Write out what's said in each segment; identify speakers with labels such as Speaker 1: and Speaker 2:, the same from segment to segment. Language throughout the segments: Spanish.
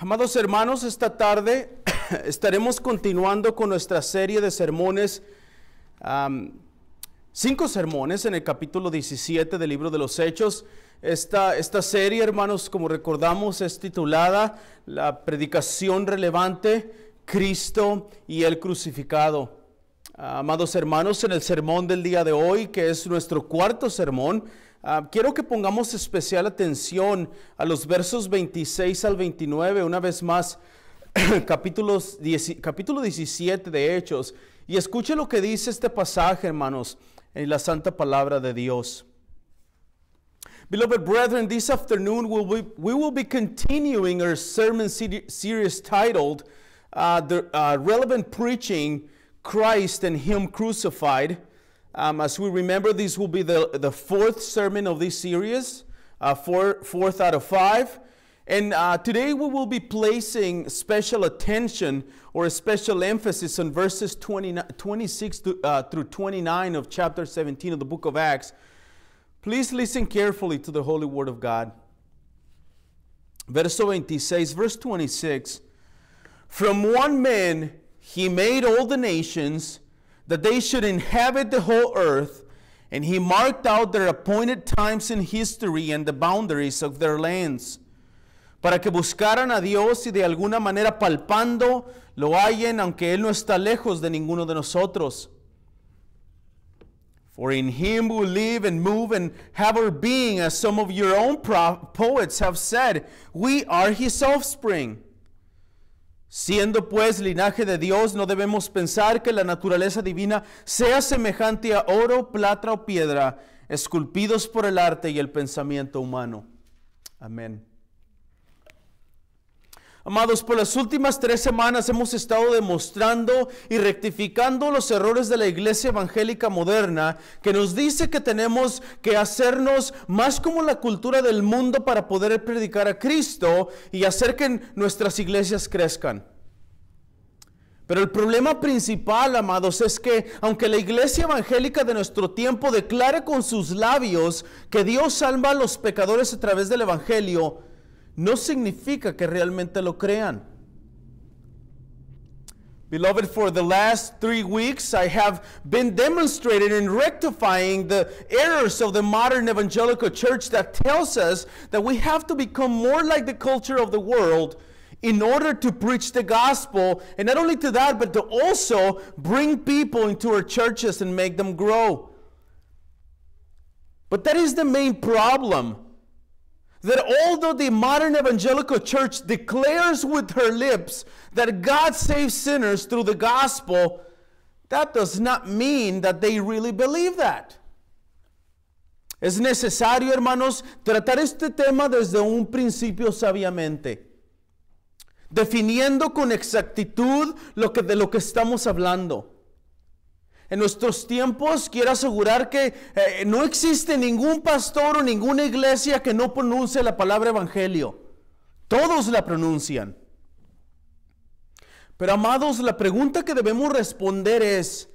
Speaker 1: Amados hermanos, esta tarde estaremos continuando con nuestra serie de sermones, 5 sermones en el capítulo 17 del libro de los Hechos. Esta serie, hermanos, como recordamos, es titulada La predicación relevante, Cristo y el crucificado. Amados hermanos, en el sermón del día de hoy, que es nuestro cuarto sermón, quiero que pongamos especial atención a los versos 26 al 29, una vez más, capítulo 17 de Hechos, y escuche lo que dice este pasaje, hermanos, en la santa palabra de Dios. Beloved brethren, this afternoon we will be continuing our sermon series titled Relevant Preaching, Christ and Him Crucified. As we remember, this will be the fourth sermon of this series, fourth out of 5. And today we will be placing special attention or a special emphasis on verses 26 through 29 of chapter 17 of the book of Acts. Please listen carefully to the holy word of God. Verso 26, verse 26. From one man he made all the nations, that they should inhabit the whole earth, and he marked out their appointed times in history and the boundaries of their lands, para que buscaran a Dios y de alguna manera palpando lo hallen, aunque Él no está lejos de ninguno de nosotros. For in Him we live and move and have our being, as some of your own poets have said, we are His offspring. Siendo pues linaje de Dios, no debemos pensar que la naturaleza divina sea semejante a oro, plata o piedra, esculpidos por el arte y el pensamiento humano. Amén. Amados, por las últimas 3 semanas hemos estado demostrando y rectificando los errores de la iglesia evangélica moderna, que nos dice que tenemos que hacernos más como la cultura del mundo para poder predicar a Cristo y hacer que nuestras iglesias crezcan. Pero el problema principal, amados, es que aunque la iglesia evangélica de nuestro tiempo declare con sus labios que Dios salva a los pecadores a través del evangelio, no significa que realmente lo crean. Beloved, for the last 3 weeks, I have been demonstrating and rectifying the errors of the modern evangelical church that tells us that we have to become more like the culture of the world in order to preach the gospel, and not only to that, but to also bring people into our churches and make them grow. But that is the main problem. That although the modern evangelical church declares with her lips that God saves sinners through the gospel, that does not mean that they really believe that. Es necesario, hermanos, tratar este tema desde un principio sabiamente, definiendo con exactitud de lo que estamos hablando. En nuestros tiempos quiero asegurar que no existe ningún pastor o ninguna iglesia que no pronuncie la palabra evangelio. Todos la pronuncian. Pero amados, la pregunta que debemos responder es,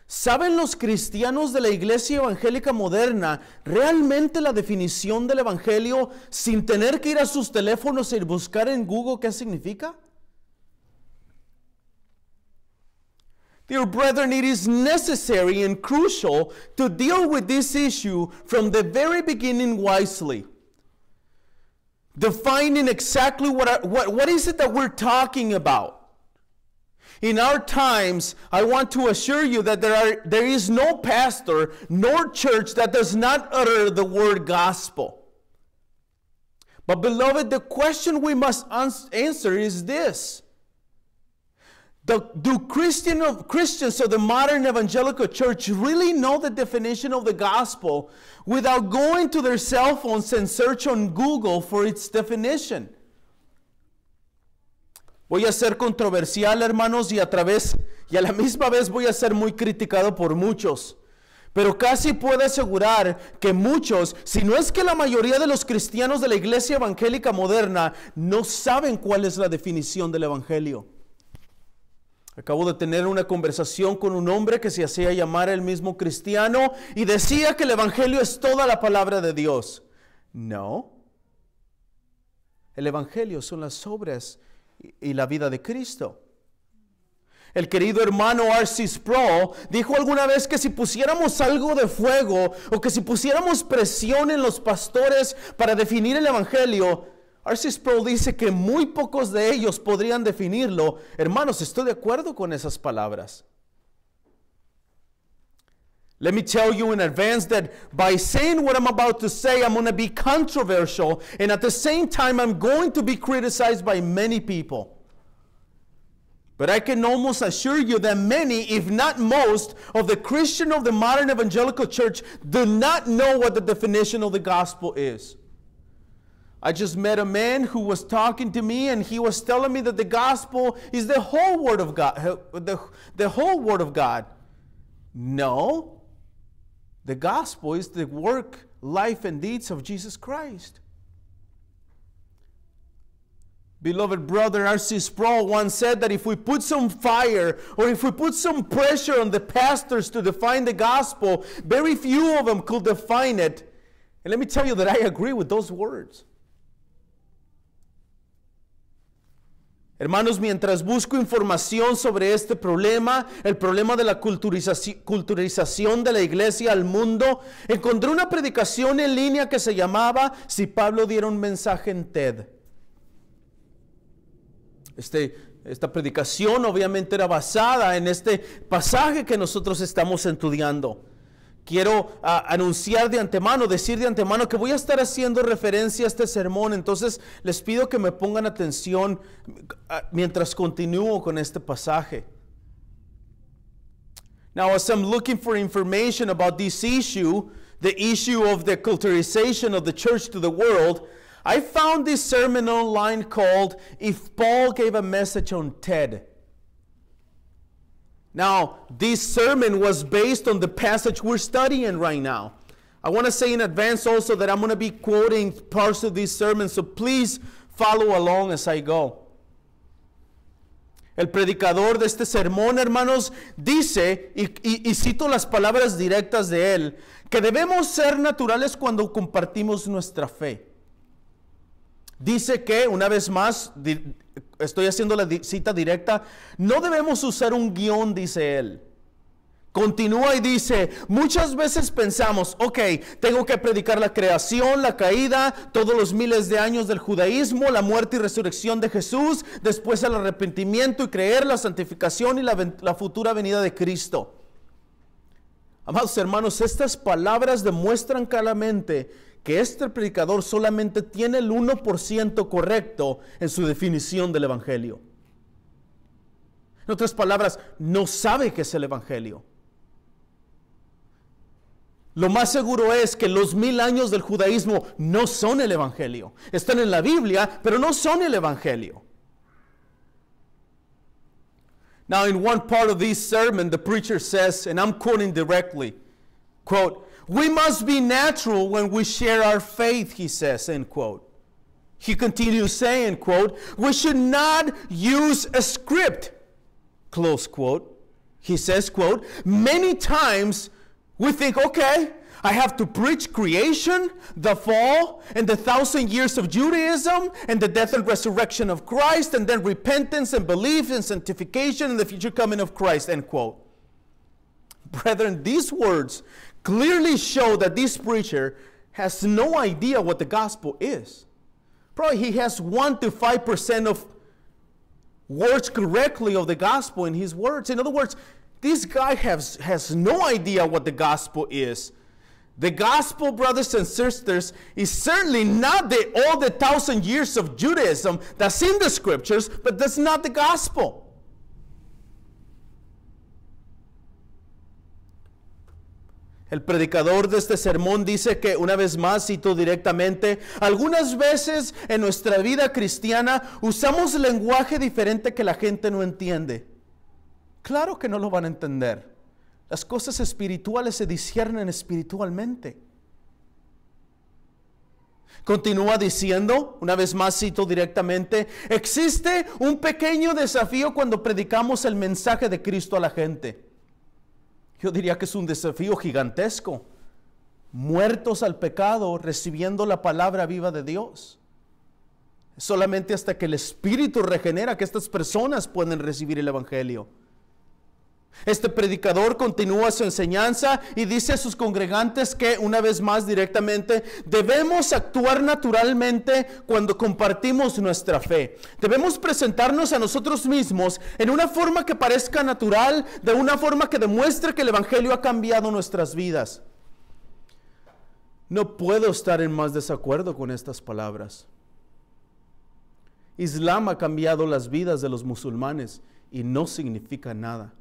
Speaker 1: ¿saben los cristianos de la iglesia evangélica moderna realmente la definición del evangelio sin tener que ir a sus teléfonos y buscar en Google qué significa? Dear brethren, it is necessary and crucial to deal with this issue from the very beginning wisely. Defining exactly what is it that we're talking about. In our times, I want to assure you that there is no pastor nor church that does not utter the word gospel. But beloved, the question we must answer is this. Do Christians of the modern evangelical church really know the definition of the gospel without going to their cell phones and search on Google for its definition? Voy a ser controversial, hermanos, y a la misma vez voy a ser muy criticado por muchos. Pero casi puedo asegurar que muchos, si no es que la mayoría de los cristianos de la iglesia evangélica moderna, no saben cuál es la definición del evangelio. Acabo de tener una conversación con un hombre que se hacía llamar el mismo cristiano y decía que el evangelio es toda la palabra de Dios. No. El Evangelio son las obras y la vida de Cristo. El querido hermano R.C. Sproul dijo alguna vez que si pusiéramos algo de fuego o que si pusiéramos presión en los pastores para definir el Evangelio, R.C. Sproul dice que muy pocos de ellos podrían definirlo. Hermanos, estoy de acuerdo con esas palabras. Let me tell you in advance that by saying what I'm about to say, I'm going to be controversial, and at the same time, I'm going to be criticized by many people. But I can almost assure you that many, if not most, of the Christians of the modern evangelical church do not know what the definition of the gospel is. I just met a man who was talking to me, and he was telling me that the gospel is the whole word of God. The whole word of God. No. The gospel is the work, life, and deeds of Jesus Christ. Beloved brother R.C. Sproul once said that if we put some fire or if we put some pressure on the pastors to define the gospel, very few of them could define it. And let me tell you that I agree with those words. Hermanos, mientras busco información sobre este problema, el problema de la culturización de la iglesia al mundo, encontré una predicación en línea que se llamaba Si Pablo diera un mensaje en TED. Esta predicación obviamente era basada en este pasaje que nosotros estamos estudiando. Quiero anunciar de antemano, decir de antemano que voy a estar haciendo referencia a este sermón. Entonces les pido que me pongan atención mientras continúo con este pasaje. Now, as I'm looking for information about this issue, the issue of the culturization of the church to the world, I found this sermon online called If Paul Gave a Message on TED. Now, this sermon was based on the passage we're studying right now. I want to say in advance also that I'm going to be quoting parts of this sermon, so please follow along as I go. El predicador de este sermón, hermanos, dice, y cito las palabras directas de él, que debemos ser naturales cuando compartimos nuestra fe. Dice que, una vez más, estoy haciendo la cita directa, no debemos usar un guión, dice él. Continúa y dice, muchas veces pensamos, ok, tengo que predicar la creación, la caída, todos los miles de años del judaísmo, la muerte y resurrección de Jesús, después el arrepentimiento y creer, la santificación y la futura venida de Cristo. Amados hermanos, estas palabras demuestran claramente que este predicador solamente tiene el 1% correcto en su definición del Evangelio. En otras palabras, no sabe qué es el Evangelio. Lo más seguro es que los 1000 años del judaísmo no son el Evangelio. Están en la Biblia, pero no son el Evangelio. Now, in one part of this sermon, the preacher says, and I'm quoting directly, quote, "We must be natural when we share our faith," he says, end quote. He continues saying, quote, "We should not use a script," close quote. He says, quote, "Many times we think, okay, I have to preach creation, the fall, and the 1,000 years of Judaism, and the death and resurrection of Christ, and then repentance and belief and sanctification and the future coming of Christ," end quote. Brethren, these words clearly show that this preacher has no idea what the gospel is. Probably he has 1 to 5% of words correctly of the gospel in his words. In other words, this guy has no idea what the gospel is. The gospel, brothers and sisters, is certainly not all the 1,000 years of Judaism that's in the scriptures, but that's not the gospel. El predicador de este sermón dice que, una vez más, cito directamente, algunas veces en nuestra vida cristiana usamos lenguaje diferente que la gente no entiende. Claro que no lo van a entender. Las cosas espirituales se disciernen espiritualmente. Continúa diciendo, una vez más cito directamente, existe un pequeño desafío cuando predicamos el mensaje de Cristo a la gente. Yo diría que es un desafío gigantesco. Muertos al pecado, recibiendo la palabra viva de Dios. Solamente hasta que el Espíritu regenera que estas personas pueden recibir el Evangelio. Este predicador continúa su enseñanza y dice a sus congregantes que, una vez más directamente, debemos actuar naturalmente cuando compartimos nuestra fe. Debemos presentarnos a nosotros mismos en una forma que parezca natural, de una forma que demuestre que el Evangelio ha cambiado nuestras vidas. No puedo estar en más desacuerdo con estas palabras. Islam ha cambiado las vidas de los musulmanes y no significa nada.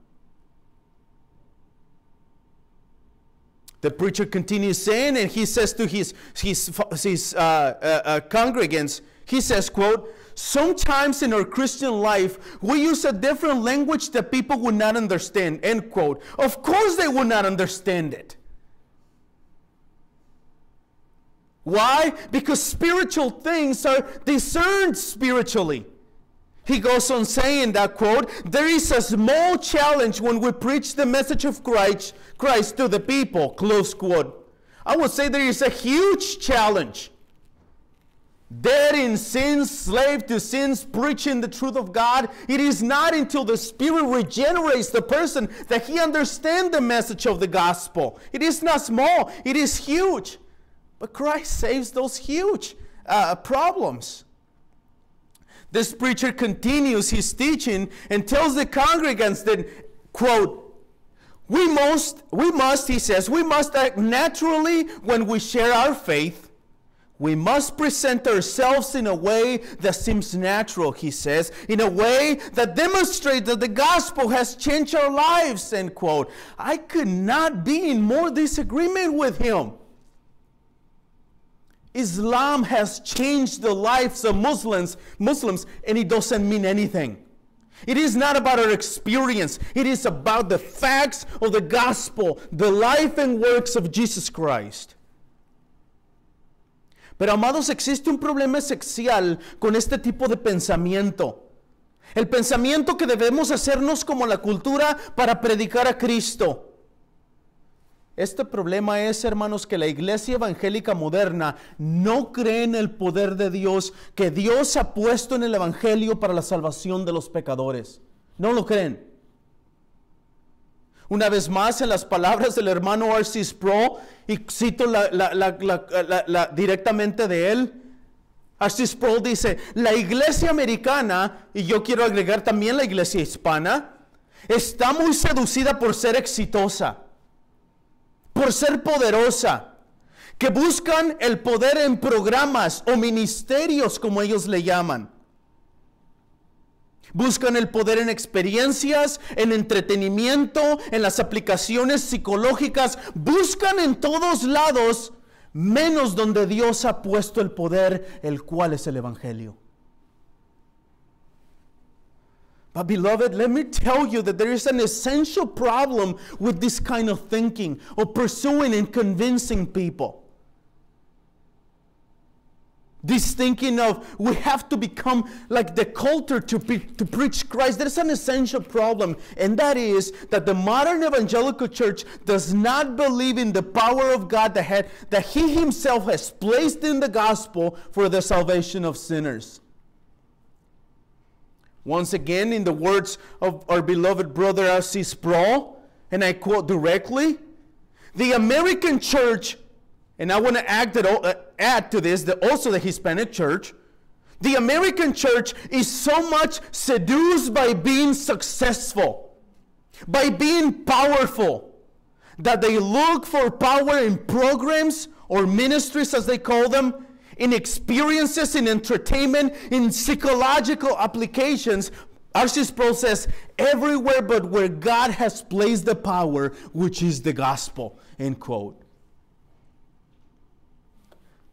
Speaker 1: The preacher continues saying, and he says to his congregants, he says, quote, "Sometimes in our Christian life, we use a different language that people would not understand," end quote. Of course they would not understand it. Why? Because spiritual things are discerned spiritually. He goes on saying that, quote, "There is a small challenge when we preach the message of Christ to the people," close quote. I would say there is a huge challenge. Dead in sin, slave to sins, preaching the truth of God. It is not until the Spirit regenerates the person that he understands the message of the gospel. It is not small, it is huge. But Christ saves those huge problems. This preacher continues his teaching and tells the congregants that, quote, we must, he says, we must act naturally when we share our faith. We must present ourselves in a way that seems natural, he says, in a way that demonstrates that the gospel has changed our lives, end quote. I could not be in more disagreement with him. Islam has changed the lives of Muslims, and it doesn't mean anything. It is not about our experience. It is about the facts of the gospel, the life and works of Jesus Christ. Pero, amados, existe un problema esencial con este tipo de pensamiento. El pensamiento que debemos hacernos como la cultura para predicar a Cristo. Este problema es, hermanos, que la iglesia evangélica moderna no cree en el poder de Dios que Dios ha puesto en el evangelio para la salvación de los pecadores. No lo creen. Una vez más, en las palabras del hermano R.C. Sproul, y cito directamente de él, R.C. Sproul dice, la iglesia americana, y yo quiero agregar también la iglesia hispana, está muy seducida por ser exitosa, por ser poderosa, que buscan el poder en programas o ministerios, como ellos le llaman. Buscan el poder en experiencias, en entretenimiento, en las aplicaciones psicológicas. Buscan en todos lados, menos donde Dios ha puesto el poder, el cual es el evangelio. But beloved, let me tell you that there is an essential problem with this kind of thinking, of pursuing and convincing people. This thinking of we have to become like the culture to preach Christ. There's an essential problem, and that is that the modern evangelical church does not believe in the power of God that He Himself has placed in the gospel for the salvation of sinners. Once again, in the words of our beloved brother R.C. Sproul, and I quote directly, the American church, and I want to add to this, also the Hispanic church, the American church is so much seduced by being successful, by being powerful, that they look for power in programs or ministries, as they call them, in experiences, in entertainment, in psychological applications. R.C. Sproul says, everywhere but where God has placed the power, which is the gospel, end quote.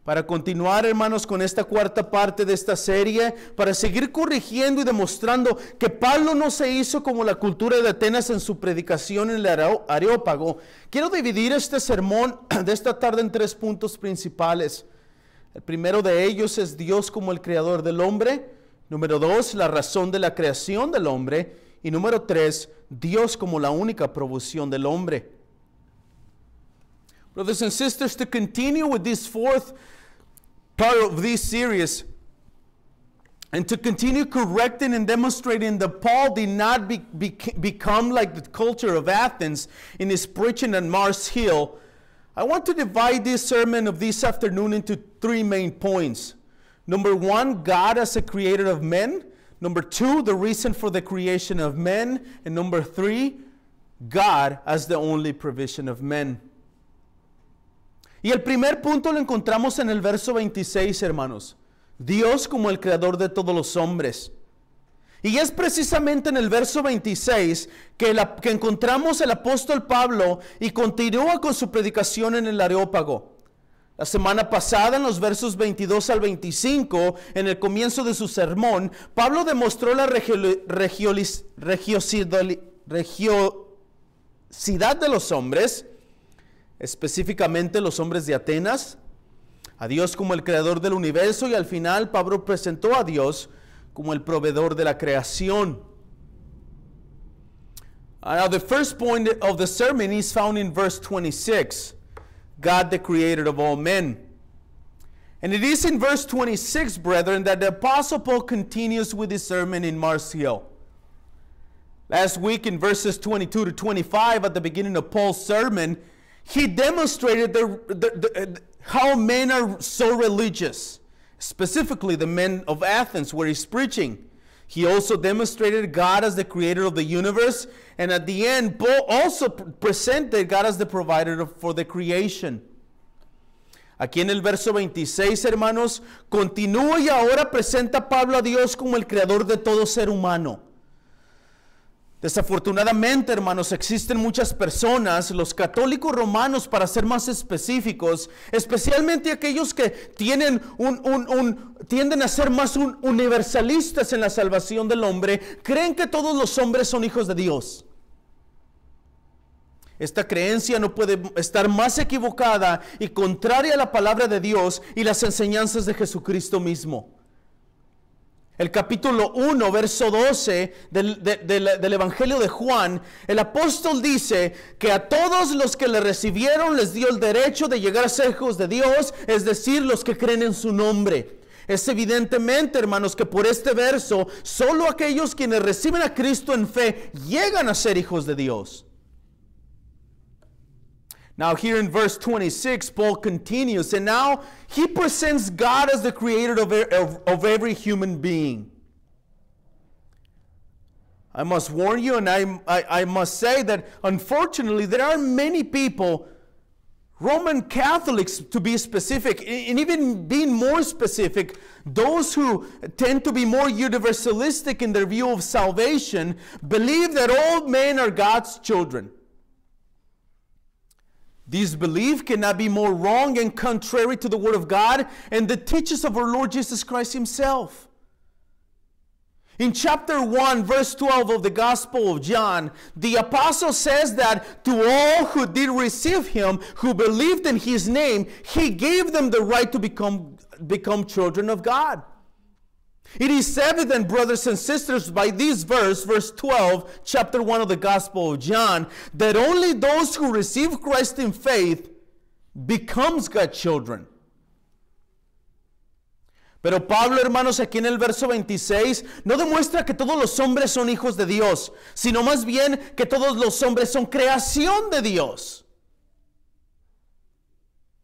Speaker 1: Para continuar, hermanos, con esta cuarta parte de esta serie, para seguir corrigiendo y demostrando que Pablo no se hizo como la cultura de Atenas en su predicación en el Areópago, quiero dividir este sermón de esta tarde en 3 puntos principales. El primero de ellos es Dios como el creador del hombre. Número 2, la razón de la creación del hombre. Y número 3, Dios como la única provisión del hombre. Brothers and sisters, to continue with this fourth part of this series, And to continue correcting and demonstrating that Paul did not become like the culture of Athens in his preaching at Mars Hill, I want to divide this sermon of this afternoon into three main points. Number one, God as a creator of men. Number two, the reason for the creation of men. And number three, God as the only provision of men. Y el primer punto lo encontramos en el verso 26, hermanos. Dios como el creador de todos los hombres. Y es precisamente en el verso 26 que encontramos el apóstol Pablo y continúa con su predicación en el Areópago. La semana pasada, en los versos 22 al 25, en el comienzo de su sermón, Pablo demostró la religiosidad de los hombres, específicamente los hombres de Atenas, a Dios como el creador del universo, y al final Pablo presentó a Dios como el proveedor de la creación. Now the first point of the sermon is found in verse 26. God the creator of all men. And it is in verse 26, brethren, that the Apostle Paul continues with his sermon in Mars Hill. Last week in verses 22 to 25, at the beginning of Paul's sermon, he demonstrated how men are so religious, specifically the men of Athens where he's preaching. He also demonstrated God as the creator of the universe, and at the end, Paul also presented God as the provider for the creation. Aquí en el verso 26, hermanos, continúa y ahora presenta Pablo a Dios como el creador de todo ser humano. Desafortunadamente, hermanos, existen muchas personas, los católicos romanos, para ser más específicos, especialmente aquellos que tienden a ser más universalistas en la salvación del hombre, creen que todos los hombres son hijos de Dios. Esta creencia no puede estar más equivocada y contraria a la palabra de Dios y las enseñanzas de Jesucristo mismo. El capítulo 1, verso 12 del Evangelio de Juan, el apóstol dice que a todos los que le recibieron les dio el derecho de llegar a ser hijos de Dios, es decir, los que creen en su nombre. Es evidentemente, hermanos, que por este verso, solo aquellos quienes reciben a Cristo en fe llegan a ser hijos de Dios. Now here in verse 26, Paul continues, and now he presents God as the creator of every human being. I must warn you, and I must say that unfortunately there are many people, Roman Catholics to be specific, and even being more specific, those who tend to be more universalistic in their view of salvation, believe that all men are God's children. This belief cannot be more wrong and contrary to the Word of God and the teachings of our Lord Jesus Christ Himself. In chapter 1, verse 12 of the Gospel of John, the apostle says that to all who did receive Him, who believed in His name, He gave them the right to become children of God. It is evident, brothers and sisters, by this verse 12, chapter 1 of the Gospel of John, that only those who receive Christ in faith becomes God's children. Pero Pablo, hermanos, aquí en el verso 26, no demuestra que todos los hombres son hijos de Dios, sino más bien que todos los hombres son creación de Dios.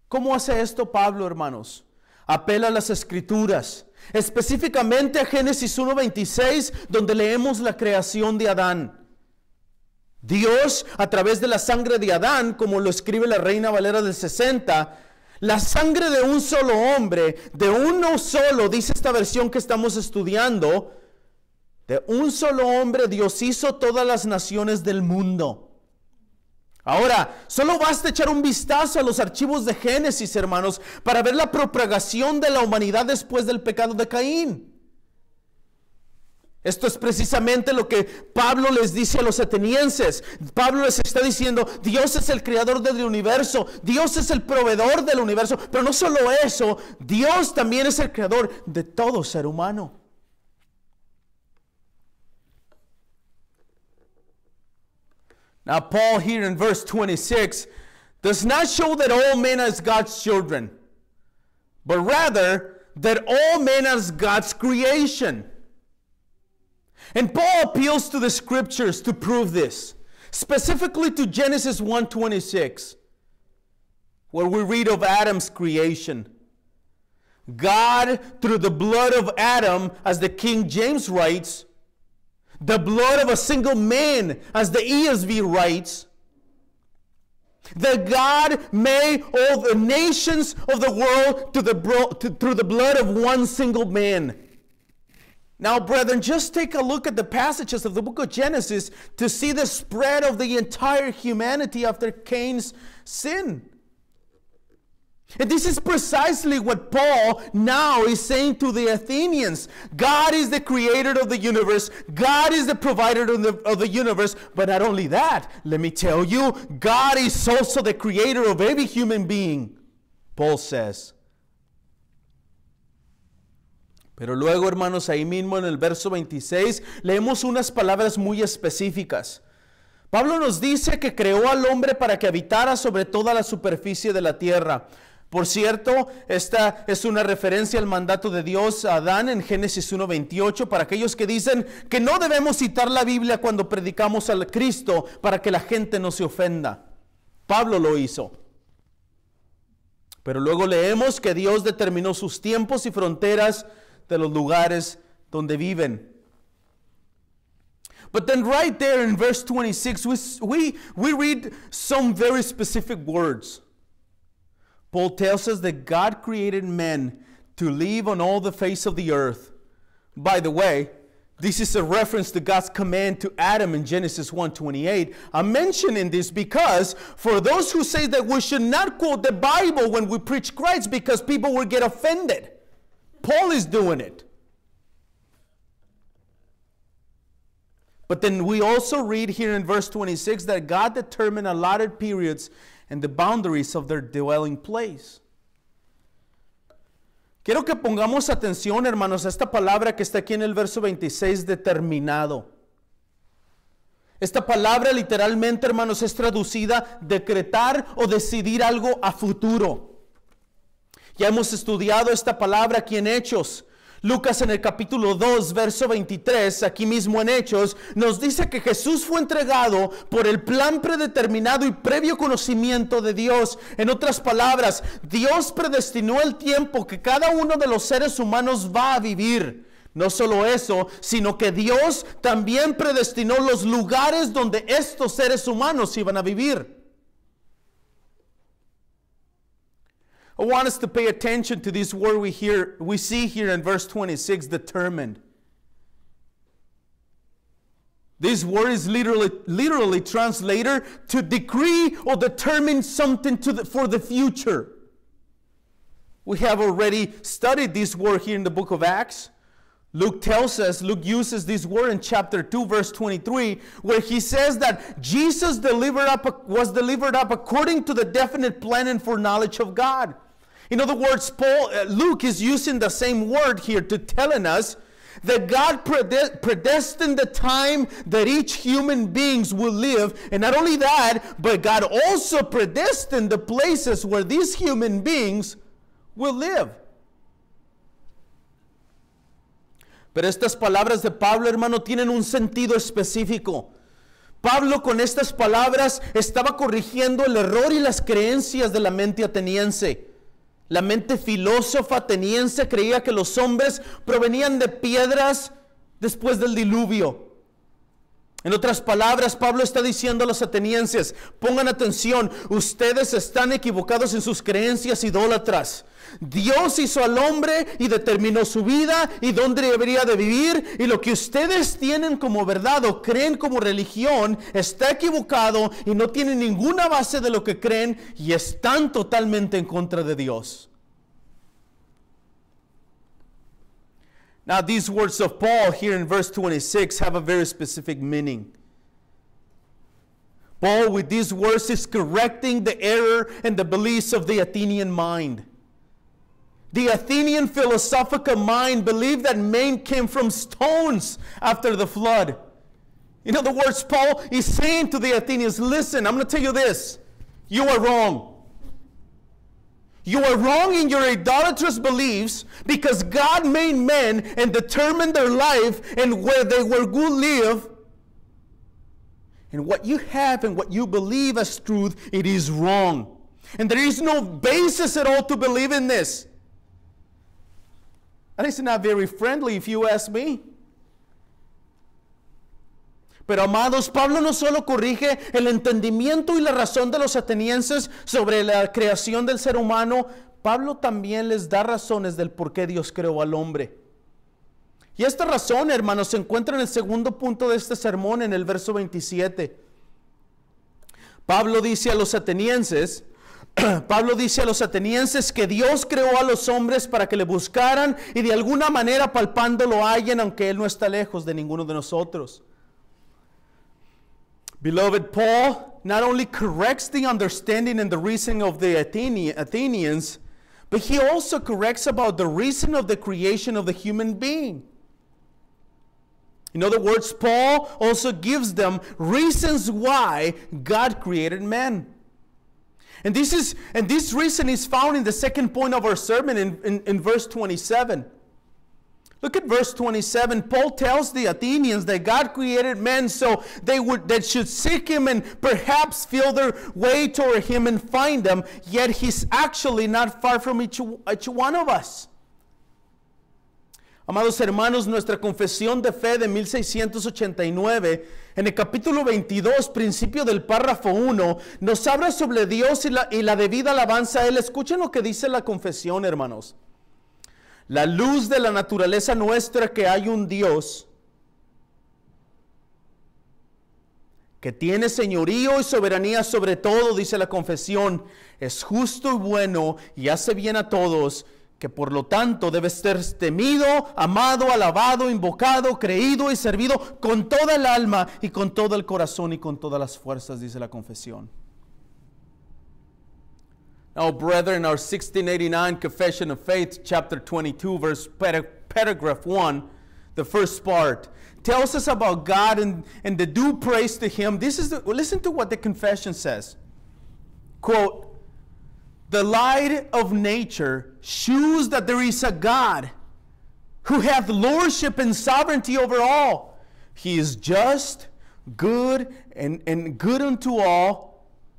Speaker 1: ¿Cómo hace esto Pablo, hermanos? Apela a las Escrituras, específicamente a Génesis 1:26, donde leemos la creación de Adán. Dios, a través de la sangre de Adán, como lo escribe la Reina Valera del 60, la sangre de un solo hombre, de uno solo, dice esta versión que estamos estudiando, de un solo hombre Dios hizo todas las naciones del mundo. Ahora, solo basta echar un vistazo a los archivos de Génesis, hermanos, para ver la propagación de la humanidad después del pecado de Caín. Esto es precisamente lo que Pablo les dice a los atenienses. Pablo les está diciendo, Dios es el creador del universo, Dios es el proveedor del universo, pero no solo eso, Dios también es el creador de todo ser humano. Now Paul here in verse 26 does not show that all men are God's children, but rather that all men are God's creation. And Paul appeals to the scriptures to prove this, specifically to Genesis 1:26, where we read of Adam's creation. God, through the blood of Adam, as the King James writes, the blood of a single man, as the ESV writes, that God made all the nations of the world through the blood of one single man. Now, brethren, just take a look at the passages of the book of Genesis to see the spread of the entire humanity after Cain's sin. And this is precisely what Paul now is saying to the Athenians. God is the creator of the universe. God is the provider of the universe. But not only that, let me tell you, God is also the creator of every human being, Paul says. Pero luego, hermanos, ahí mismo en el verso 26, leemos unas palabras muy específicas. Pablo nos dice que creó al hombre para que habitara sobre toda la superficie de la tierra. Por cierto, esta es una referencia al mandato de Dios a Adán en Génesis 1:28 para aquellos que dicen que no debemos citar la Biblia cuando predicamos al Cristo para que la gente no se ofenda. Pablo lo hizo. Pero luego leemos que Dios determinó sus tiempos y fronteras de los lugares donde viven. But then right there in verse 26, we read some very specific words. Paul tells us that God created men to live on all the face of the earth. By the way, this is a reference to God's command to Adam in Genesis 1:28. I'm mentioning this because for those who say that we should not quote the Bible when we preach Christ because people will get offended, Paul is doing it. But then we also read here in verse 26 that God determined allotted periods and the boundaries of their dwelling place. Quiero que pongamos atención, hermanos, a esta palabra que está aquí en el verso 26, determinado. Esta palabra literalmente, hermanos, es traducida decretar o decidir algo a futuro. Ya hemos estudiado esta palabra aquí en Hechos. Lucas en el capítulo 2, verso 23, aquí mismo en Hechos, nos dice que Jesús fue entregado por el plan predeterminado y previo conocimiento de Dios. En otras palabras, Dios predestinó el tiempo que cada uno de los seres humanos va a vivir. No solo eso, sino que Dios también predestinó los lugares donde estos seres humanos iban a vivir. I want us to pay attention to this word we see here in verse 26, determined. This word is literally translated to decree or determine something for the future. We have already studied this word here in the book of Acts. Luke uses this word in chapter 2, verse 23, where he says that Jesus was delivered up according to the definite plan and foreknowledge of God. In other words, Luke is using the same word here to telling us that God predestined the time that each human beings will live. And not only that, but God also predestined the places where these human beings will live. Pero estas palabras de Pablo, hermano, tienen un sentido específico. Pablo con estas palabras estaba corrigiendo el error y las creencias de la mente ateniense. La mente filósofa ateniense creía que los hombres provenían de piedras después del diluvio. En otras palabras, Pablo está diciendo a los atenienses, pongan atención, ustedes están equivocados en sus creencias idólatras. Dios hizo al hombre y determinó su vida y dónde debería de vivir, y lo que ustedes tienen como verdad o creen como religión está equivocado y no tienen ninguna base de lo que creen y están totalmente en contra de Dios. Now, these words of Paul here in verse 26 have a very specific meaning. Paul, with these words, is correcting the error and the beliefs of the Athenian mind. The Athenian philosophical mind believed that man came from stones after the flood. In other words, Paul is saying to the Athenians, listen, I'm going to tell you this. You are wrong. You are wrong in your idolatrous beliefs because God made men and determined their life and where they will live. And what you have and what you believe as truth, it is wrong. And there is no basis at all to believe in this. That is not very friendly if you ask me. Pero amados, Pablo no solo corrige el entendimiento y la razón de los atenienses sobre la creación del ser humano, Pablo también les da razones del por qué Dios creó al hombre. Y esta razón, hermanos, se encuentra en el segundo punto de este sermón, en el verso 27. Pablo dice a los atenienses que Dios creó a los hombres para que le buscaran y de alguna manera palpando lo hallen, aunque Él no está lejos de ninguno de nosotros. Beloved, Paul not only corrects the understanding and the reasoning of the Athenians, but he also corrects about the reason of the creation of the human being. In other words, Paul also gives them reasons why God created man. And this reason is found in the second point of our sermon in verse 27. Look at verse 27. Paul tells the Athenians that God created men so they should seek him and perhaps feel their way toward him and find him. Yet he's actually not far from each one of us. Amados hermanos, nuestra confesión de fe de 1689, en el capítulo 22, principio del párrafo 1, nos habla sobre Dios y la debida alabanza a Él. Escuchen lo que dice la confesión, hermanos. La luz de la naturaleza nuestra que hay un Dios que tiene señorío y soberanía sobre todo, dice la confesión, es justo y bueno y hace bien a todos, que por lo tanto debe ser temido, amado, alabado, invocado, creído y servido con toda el alma y con todo el corazón y con todas las fuerzas, dice la confesión. Now, brethren, our 1689 Confession of Faith, chapter 22, paragraph 1, the first part, tells us about God and the due praise to Him. Listen to what the confession says. Quote, "The light of nature shews that there is a God who hath lordship and sovereignty over all. He is just, good, and good unto all,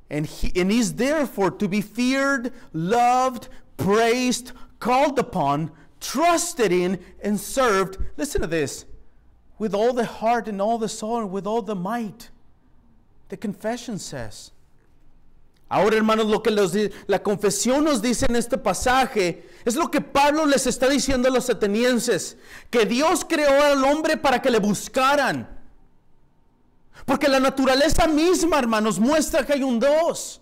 Speaker 1: and is therefore to be feared, loved, praised, called upon, trusted in, and served." Listen to this. "With all the heart and all the soul and with all the might." The confession says. Ahora, hermanos, lo que la confesión nos dice en este pasaje es lo que Pablo les está diciendo a los atenienses, que Dios creó al hombre para que le buscaran. Porque la naturaleza misma, hermanos, muestra que hay un Dios.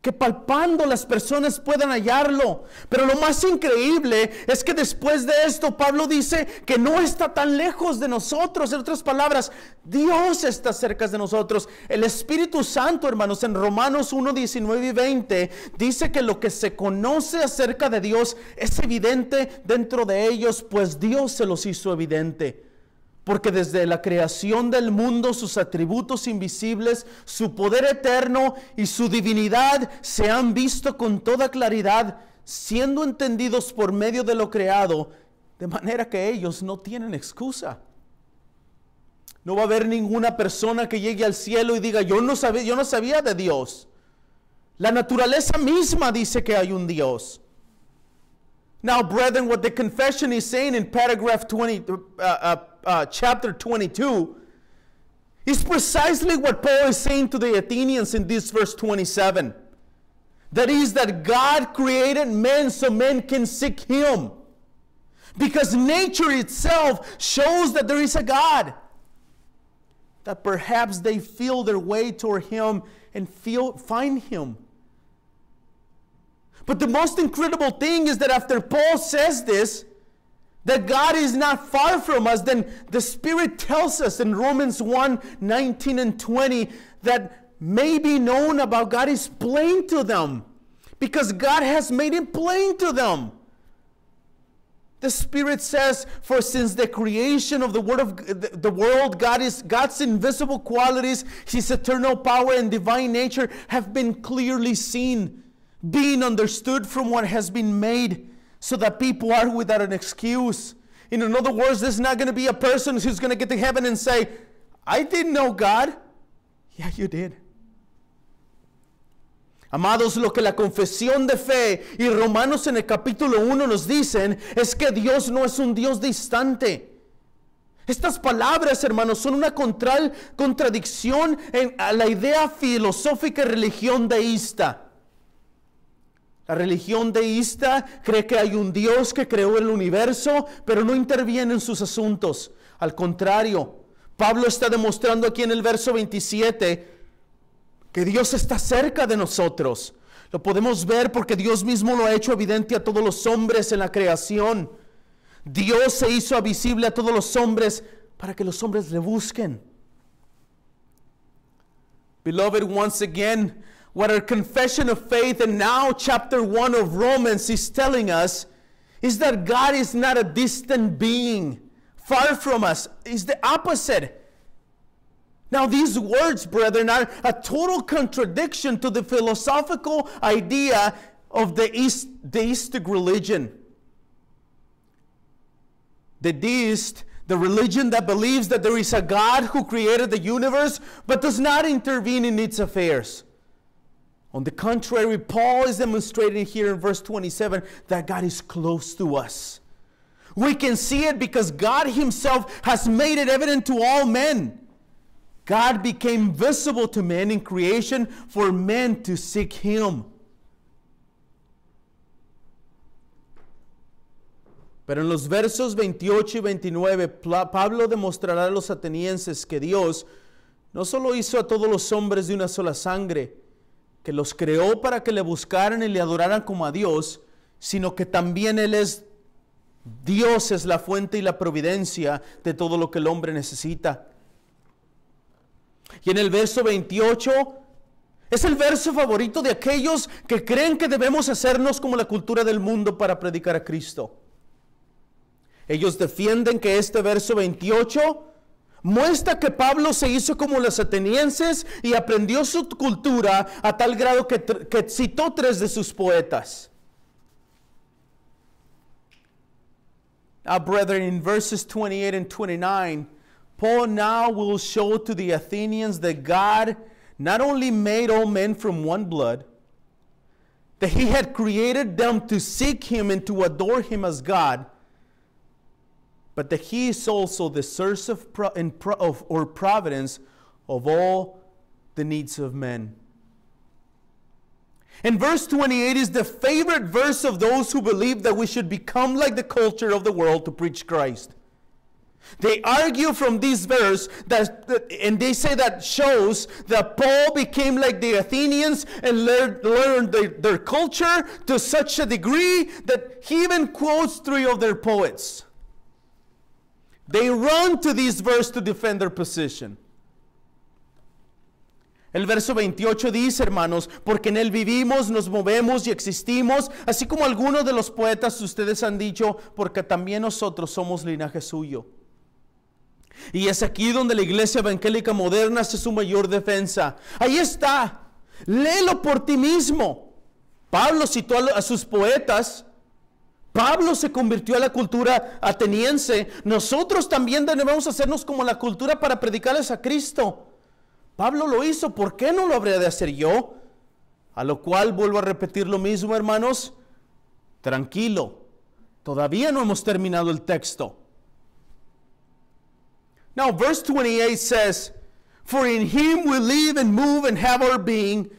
Speaker 1: Que palpando las personas puedan hallarlo. Pero lo más increíble es que después de esto Pablo dice que no está tan lejos de nosotros. En otras palabras, Dios está cerca de nosotros. El Espíritu Santo, hermanos, en Romanos 1, 19 y 20 dice que lo que se conoce acerca de Dios es evidente dentro de ellos, pues Dios se los hizo evidente. Porque desde la creación del mundo sus atributos invisibles, su poder eterno y su divinidad se han visto con toda claridad, siendo entendidos por medio de lo creado, de manera que ellos no tienen excusa. No va a haber ninguna persona que llegue al cielo y diga, yo no sabía de Dios. La naturaleza misma dice que hay un Dios. Now, brethren, what the confession is saying in paragraph 20, chapter 22, is precisely what Paul is saying to the Athenians in this verse 27. That is, that God created men so men can seek Him. Because nature itself shows that there is a God. That perhaps they feel their way toward Him and find Him. But the most incredible thing is that after Paul says this, that God is not far from us, then the Spirit tells us in Romans 1, 19 and 20, that may be known about God is plain to them, because God has made Him plain to them. The Spirit says, for since the creation of the world, God's invisible qualities, His eternal power and divine nature have been clearly seen, being understood from what has been made, so that people are without an excuse. In other words, there's not going to be a person who's going to get to heaven and say, I didn't know God. Yeah, you did. Amados, lo que la confesión de fe y Romanos en el capítulo 1 nos dicen es que Dios no es un Dios distante. Estas palabras, hermanos, son una contradicción a la idea filosófica y religión deísta. La religión deísta cree que hay un Dios que creó el universo, pero no interviene en sus asuntos. Al contrario, Pablo está demostrando aquí en el verso 27 que Dios está cerca de nosotros. Lo podemos ver porque Dios mismo lo ha hecho evidente a todos los hombres en la creación. Dios se hizo visible a todos los hombres para que los hombres le busquen. Beloved, once again, what our confession of faith and now chapter 1 of Romans is telling us is that God is not a distant being, far from us. It's the opposite. Now these words, brethren, are a total contradiction to the philosophical idea of the deistic religion. The deist, the religion that believes that there is a God who created the universe but does not intervene in its affairs. On the contrary, Paul is demonstrating here in verse 27 that God is close to us. We can see it because God himself has made it evident to all men. God became visible to men in creation for men to seek him. Pero en los versos 28 y 29, Pablo demostrará a los atenienses que Dios no solo hizo a todos los hombres de una sola sangre, que los creó para que le buscaran y le adoraran como a Dios, sino que también Dios es la fuente y la providencia de todo lo que el hombre necesita. Y en el verso 28, es el verso favorito de aquellos que creen que debemos hacernos como la cultura del mundo para predicar a Cristo. Ellos defienden que este verso 28 muestra que Pablo se hizo como los atenienses y aprendió su cultura a tal grado que citó 3 de sus poetas. Now, brethren, in verses 28 and 29, Paul now will show to the Athenians that God not only made all men from one blood, that he had created them to seek him and to adore him as God, but that he is also the source of providence of all the needs of men. And verse 28 is the favorite verse of those who believe that we should become like the culture of the world to preach Christ. They argue from this verse and they say that shows that Paul became like the Athenians and learned their culture to such a degree that he even quotes 3 of their poets. They run to this verse to defend their position. El verso 28 dice, hermanos, porque en él vivimos, nos movemos y existimos, así como algunos de los poetas ustedes han dicho, porque también nosotros somos linaje suyo. Y es aquí donde la iglesia evangélica moderna hace su mayor defensa. Ahí está. Léelo por ti mismo. Pablo citó a sus poetas. Pablo se convirtió a la cultura ateniense. Nosotros también debemos hacernos como la cultura para predicarles a Cristo. Pablo lo hizo. ¿Por qué no lo habría de hacer yo? A lo cual vuelvo a repetir lo mismo, hermanos. Tranquilo. Todavía no hemos terminado el texto. Now, verse 28 says, for in him we live and move and have our being,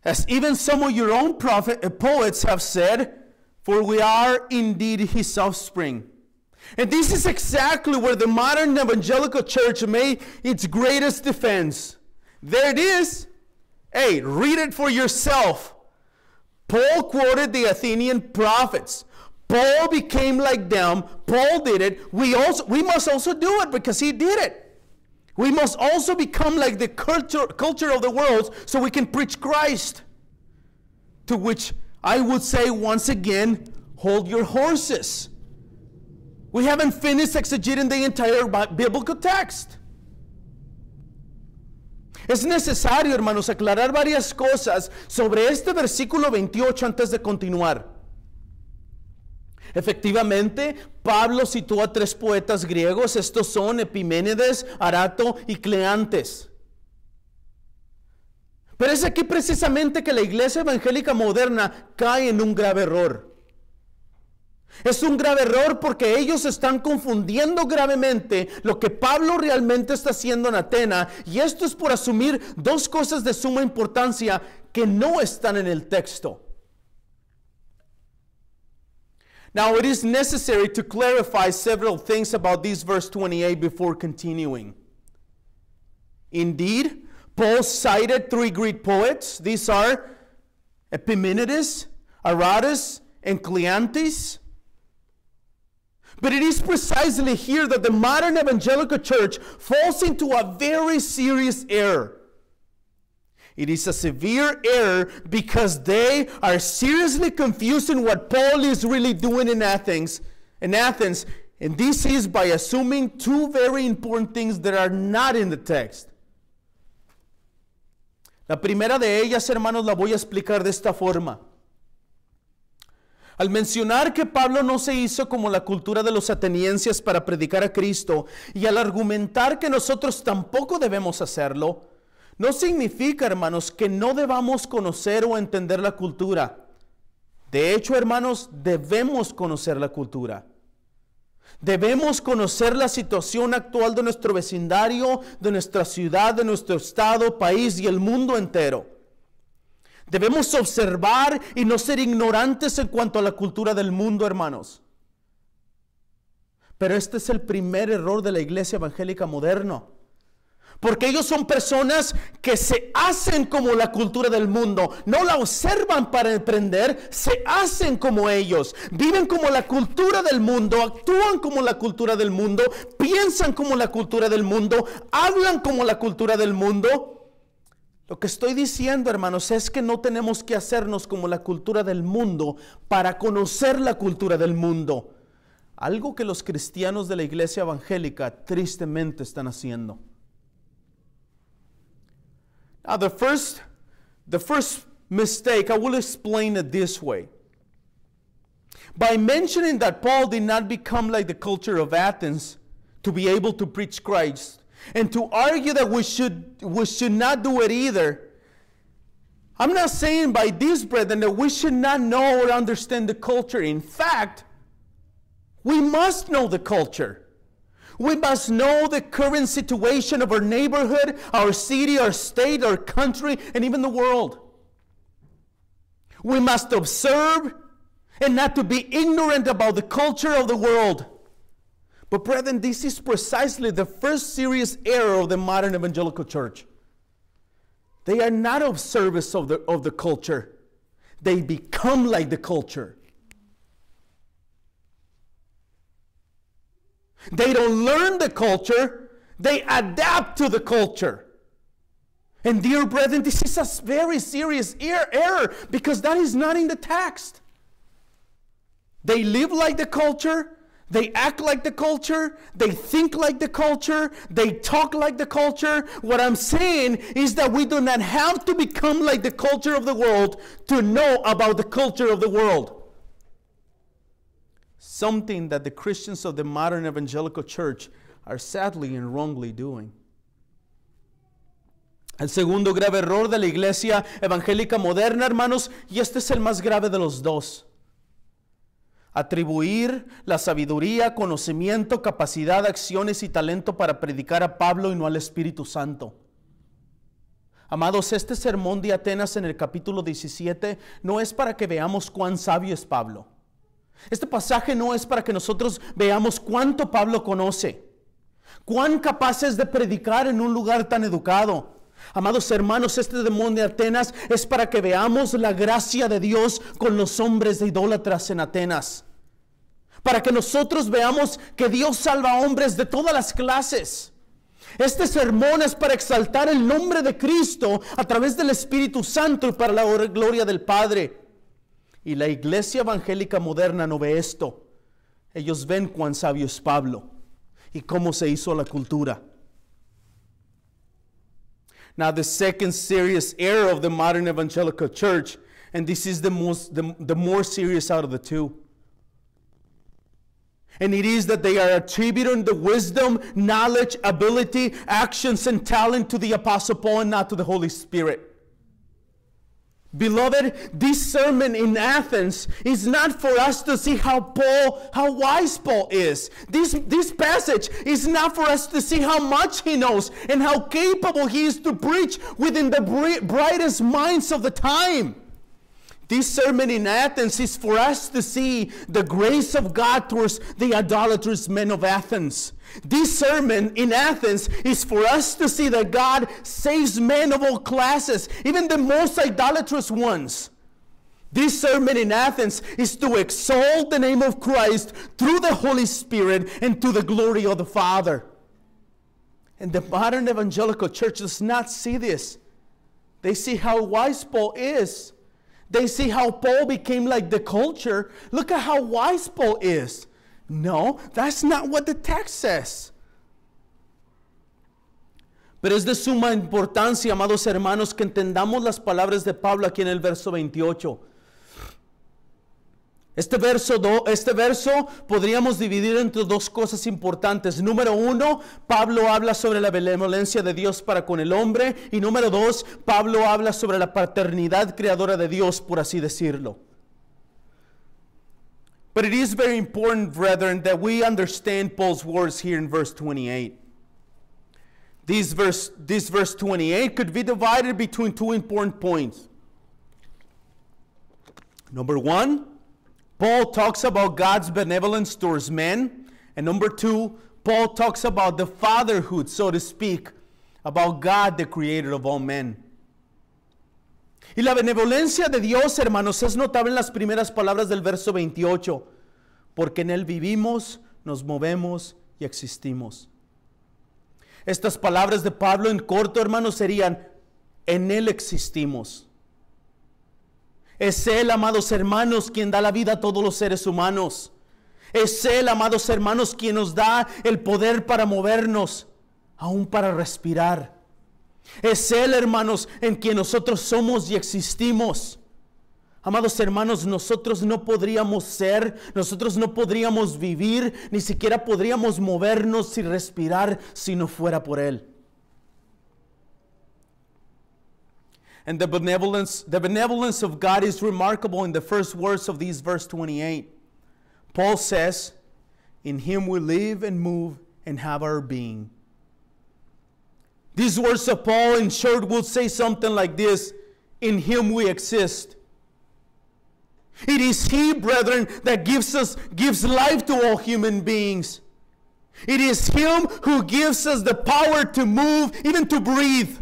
Speaker 1: as even some of your own poets have said, for we are indeed his offspring. And this is exactly where the modern evangelical church made its greatest defense. There it is. Hey, read it for yourself. Paul quoted the Athenian prophets. Paul became like them. Paul did it. We must also do it because he did it. We must also become like the culture of the world so we can preach Christ. To which I would say once again, hold your horses. We haven't finished exegeting the entire biblical text. Es necesario, hermanos, aclarar varias cosas sobre este versículo 28 antes de continuar. Efectivamente, Pablo citó a 3 poetas griegos. Estos son Epiménides, Arato y Cleantes. Pero es aquí precisamente que la iglesia evangélica moderna cae en un grave error. Es un grave error porque ellos están confundiendo gravemente lo que Pablo realmente está haciendo en Atenas, y esto es por asumir 2 cosas de suma importancia que no están en el texto. Now it is necessary to clarify several things about this verse 28 before continuing. Indeed, Paul cited 3 Greek poets. These are Epiménides, Aratus, and Cleantes. But it is precisely here that the modern evangelical church falls into a very serious error. It is a severe error because they are seriously confusing what Paul is really doing in Athens. And this is by assuming 2 very important things that are not in the text. La primera de ellas, hermanos, la voy a explicar de esta forma. Al mencionar que Pablo no se hizo como la cultura de los atenienses para predicar a Cristo, y al argumentar que nosotros tampoco debemos hacerlo, no significa, hermanos, que no debamos conocer o entender la cultura. De hecho, hermanos, debemos conocer la cultura. Debemos conocer la situación actual de nuestro vecindario, de nuestra ciudad, de nuestro estado, país y el mundo entero. Debemos observar y no ser ignorantes en cuanto a la cultura del mundo, hermanos. Pero este es el primer error de la iglesia evangélica moderna. Porque ellos son personas que se hacen como la cultura del mundo. No la observan para aprender, se hacen como ellos. Viven como la cultura del mundo, actúan como la cultura del mundo, piensan como la cultura del mundo, hablan como la cultura del mundo. Lo que estoy diciendo, hermanos, es que no tenemos que hacernos como la cultura del mundo para conocer la cultura del mundo. Algo que los cristianos de la iglesia evangélica tristemente están haciendo. Now, the first mistake, I will explain it this way. By mentioning that Paul did not become like the culture of Athens to be able to preach Christ, and to argue that we should not do it either, I'm not saying by this, brethren, that we should not know or understand the culture. In fact, we must know the culture. We must know the current situation of our neighborhood, our city, our state, our country, and even the world. We must observe and not to be ignorant about the culture of the world. But brethren, this is precisely the first serious error of the modern evangelical church. They are not observers of the culture. They become like the culture. They don't learn the culture, they adapt to the culture. And dear brethren, this is a very serious error because that is not in the text. They live like the culture, they act like the culture, they think like the culture, they talk like the culture. What I'm saying is that we do not have to become like the culture of the world to know about the culture of the world. Something that the Christians of the modern evangelical church are sadly and wrongly doing. El segundo grave error de la iglesia evangélica moderna, hermanos, y este es el más grave de los dos: atribuir la sabiduría, conocimiento, capacidad, acciones y talento para predicar a Pablo y no al Espíritu Santo. Amados, este sermón de Atenas en el capítulo 17 no es para que veamos cuán sabio es Pablo. Este pasaje no es para que nosotros veamos cuánto Pablo conoce, cuán capaz es de predicar en un lugar tan educado. Amados hermanos, este sermón de Atenas es para que veamos la gracia de Dios con los hombres de idólatras en Atenas. Para que nosotros veamos que Dios salva a hombres de todas las clases. Este sermón es para exaltar el nombre de Cristo a través del Espíritu Santo y para la gloria del Padre. Y la iglesia evangélica moderna no ve esto. Ellos ven cuán sabio es Pablo y cómo se hizo la cultura. Now, the second serious error of the modern evangelical church, and this is the more serious out of the two, and it is that they are attributing the wisdom, knowledge, ability, actions, and talent to the Apostle Paul and not to the Holy Spirit. Beloved, this sermon in Athens is not for us to see how wise Paul is. This passage is not for us to see how much he knows and how capable he is to preach within the brightest minds of the time. This sermon in Athens is for us to see the grace of God towards the idolatrous men of Athens. This sermon in Athens is for us to see that God saves men of all classes, even the most idolatrous ones. This sermon in Athens is to exalt the name of Christ through the Holy Spirit and to the glory of the Father. And the modern evangelical church does not see this. They see how wise Paul is. They see how Paul became like the culture. Look at how wise Paul is. No, that's not what the text says. Pero es de suma importancia, amados hermanos, que entendamos las palabras de Pablo aquí en el verso 28. Este verso podríamos dividir entre dos cosas importantes. Número uno, Pablo habla sobre la benevolencia de Dios para con el hombre. Y número dos, Pablo habla sobre la paternidad creadora de Dios, por así decirlo. But it is very important, brethren, that we understand Paul's words here in verse 28. This verse 28 could be divided between two important points. Number one, Paul talks about God's benevolence towards men. And number two, Paul talks about the fatherhood, so to speak, about God, the creator of all men. Y la benevolencia de Dios, hermanos, es notable en las primeras palabras del verso 28. Porque en Él vivimos, nos movemos y existimos. Estas palabras de Pablo en corto, hermanos, serían: en Él existimos. Es Él, amados hermanos, quien da la vida a todos los seres humanos. Es Él, amados hermanos, quien nos da el poder para movernos, aún para respirar. Es Él, hermanos, en quien nosotros somos y existimos. Amados hermanos, nosotros no podríamos ser, nosotros no podríamos vivir, ni siquiera podríamos movernos y respirar si no fuera por Él. And the benevolence of God is remarkable in the first words of these verse 28. Paul says, in Him we live and move and have our being. These words of Paul in short will say something like this: in Him we exist. It is He, brethren, that gives life to all human beings. It is Him who gives us the power to move, even to breathe.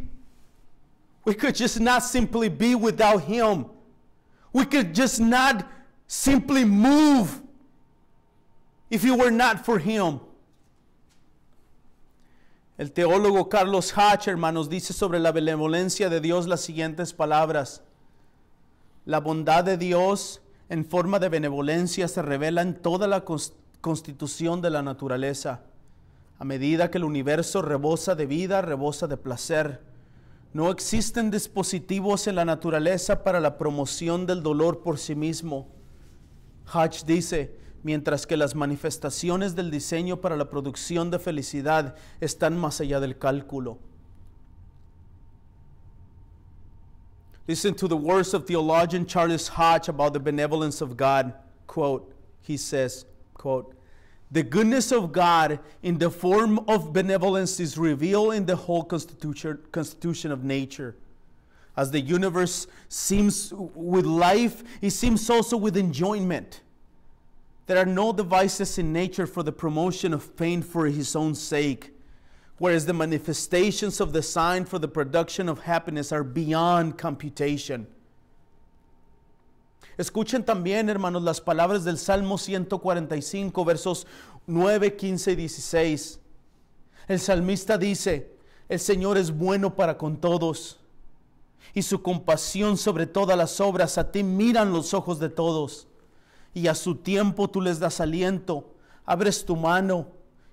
Speaker 1: We could just not simply be without Him. We could just not simply move if it were not for Him. El teólogo Carlos Hatch, hermanos, dice sobre la benevolencia de Dios las siguientes palabras: la bondad de Dios en forma de benevolencia se revela en toda la constitución de la naturaleza. A medida que el universo rebosa de vida, rebosa de placer. No existen dispositivos en la naturaleza para la promoción del dolor por sí mismo. Hatch dice: mientras que las manifestaciones del diseño para la producción de felicidad están más allá del cálculo. Listen to the words of theologian Charles Hodge about the benevolence of God. Quote, he says, quote, the goodness of God in the form of benevolence is revealed in the whole constitution of nature. As the universe seems with life, it seems also with enjoyment. There are no devices in nature for the promotion of pain for his own sake, whereas the manifestations of the sign for the production of happiness are beyond computation. Escuchen también, hermanos, las palabras del Salmo 145, versos 9, 15 y 16. El salmista dice: el Señor es bueno para con todos, y su compasión sobre todas las obras. A ti miran los ojos de todos, y a su tiempo tú les das aliento. Abres tu mano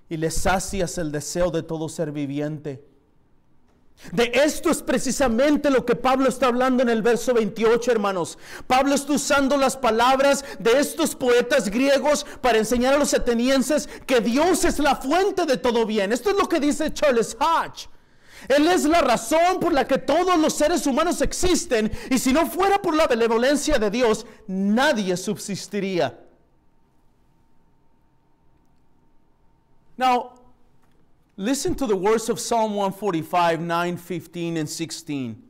Speaker 1: y les sacias el deseo de todo ser viviente. De esto es precisamente lo que Pablo está hablando en el verso 28, hermanos. Pablo está usando las palabras de estos poetas griegos para enseñar a los atenienses que Dios es la fuente de todo bien. Esto es lo que dice Charles Hodge. Él es la razón por la que todos los seres humanos existen, y si no fuera por la benevolencia de Dios, nadie subsistiría. Now, listen to the words of Psalm 145, 9, 15, and 16.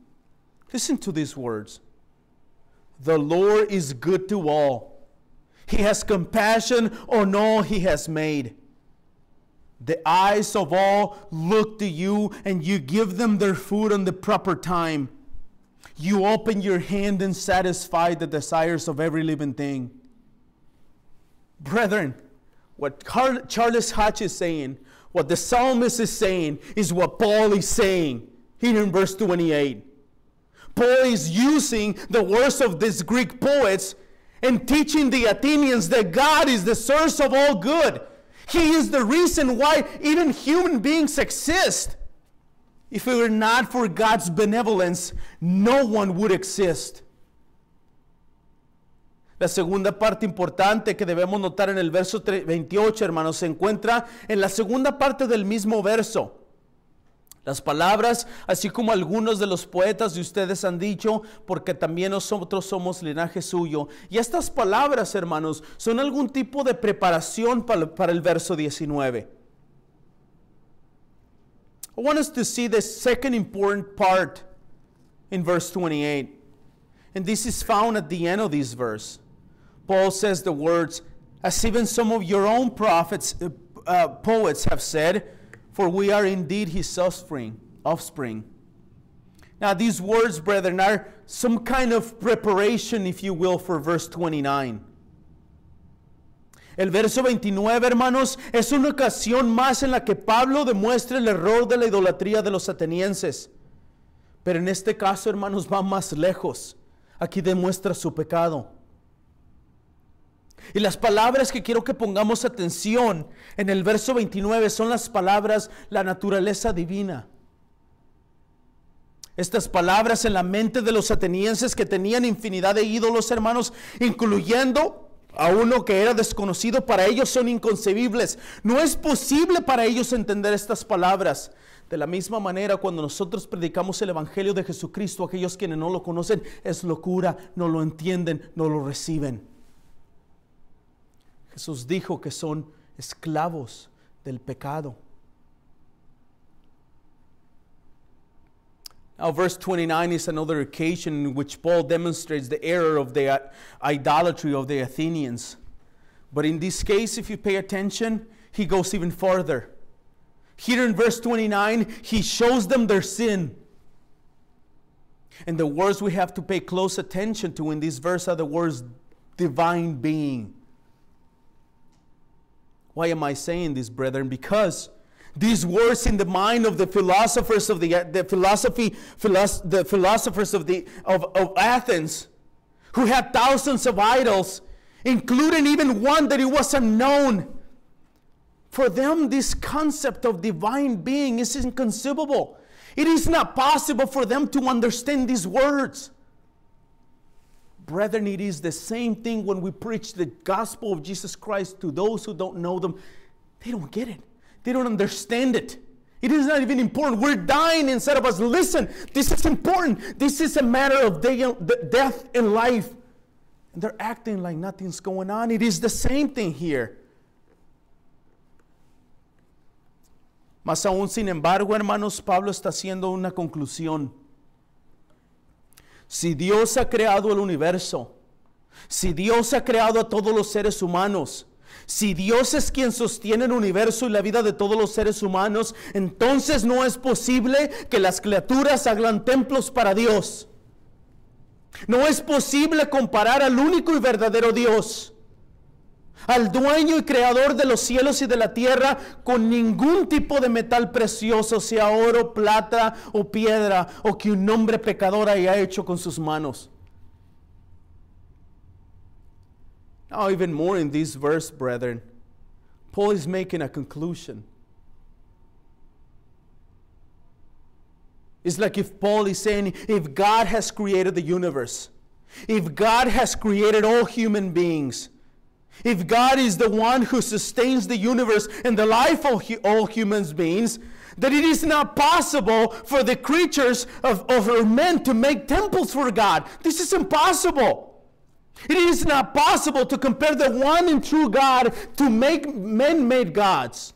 Speaker 1: Listen to these words. The Lord is good to all. He has compassion on all he has made. The eyes of all look to you, and you give them their food on the proper time. You open your hand and satisfy the desires of every living thing. Brethren, what Charles Hodge is saying, what the psalmist is saying, is what Paul is saying here in verse 28. Paul is using the words of these Greek poets and teaching the Athenians that God is the source of all good. He is the reason why even human beings exist. If it were not for God's benevolence, no one would exist. La segunda parte importante que debemos notar en el verso 28, hermanos, se encuentra en la segunda parte del mismo verso. Las palabras, así como algunos de los poetas de ustedes han dicho, porque también nosotros somos linaje suyo. Y estas palabras, hermanos, son algún tipo de preparación para el verso 19. I want us to see the second important part in verse 28. And this is found at the end of this verse. Paul says the words, as even some of your own poets have said, for we are indeed his offspring. Now these words, brethren, are some kind of preparation, if you will, for verse 29. El verso 29, hermanos, es una ocasión más en la que Pablo demuestra el error de la idolatría de los atenienses. Pero en este caso, hermanos, va más lejos. Aquí demuestra su pecado. Y las palabras que quiero que pongamos atención en el verso 29 son las palabras, la naturaleza divina. Estas palabras en la mente de los atenienses que tenían infinidad de ídolos, hermanos, incluyendo a uno que era desconocido para ellos, son inconcebibles. No es posible para ellos entender estas palabras. De la misma manera, cuando nosotros predicamos el Evangelio de Jesucristo, aquellos quienes no lo conocen, es locura, no lo entienden, no lo reciben. Jesús dijo que son esclavos del pecado. Now, verse 29 is another occasion in which Paul demonstrates the error of the idolatry of the Athenians. But in this case, if you pay attention, he goes even farther. Here in verse 29, he shows them their sin. And the words we have to pay close attention to in this verse are the words divine being. Why am I saying this, brethren? Because these words in the mind of the philosophers of of Athens, who had thousands of idols, including even one that it was unknown. For them, this concept of divine being is inconceivable. It is not possible for them to understand these words. Brethren, it is the same thing when we preach the gospel of Jesus Christ to those who don't know them. They don't get it. They don't understand it. It is not even important. We're dying inside of us. Listen, this is important. This is a matter of death and life. And they're acting like nothing's going on. It is the same thing here. Más aún, sin embargo, hermanos, Pablo está haciendo una conclusión. Si Dios ha creado el universo, si Dios ha creado a todos los seres humanos, si Dios es quien sostiene el universo y la vida de todos los seres humanos, entonces no es posible que las criaturas hagan templos para Dios. No es posible comparar al único y verdadero Dios, al dueño y creador de los cielos y de la tierra, con ningún tipo de metal precioso, sea oro, plata o piedra, o que un hombre pecador haya hecho con sus manos. Now, even more in this verse, brethren, Paul is making a conclusion. It's like if Paul is saying, if God has created the universe, if God has created all human beings, if God is the one who sustains the universe and the life of all human beings, that it is not possible for the creatures of men to make temples for God. This is impossible. It is not possible to compare the one and true God to make man-made gods.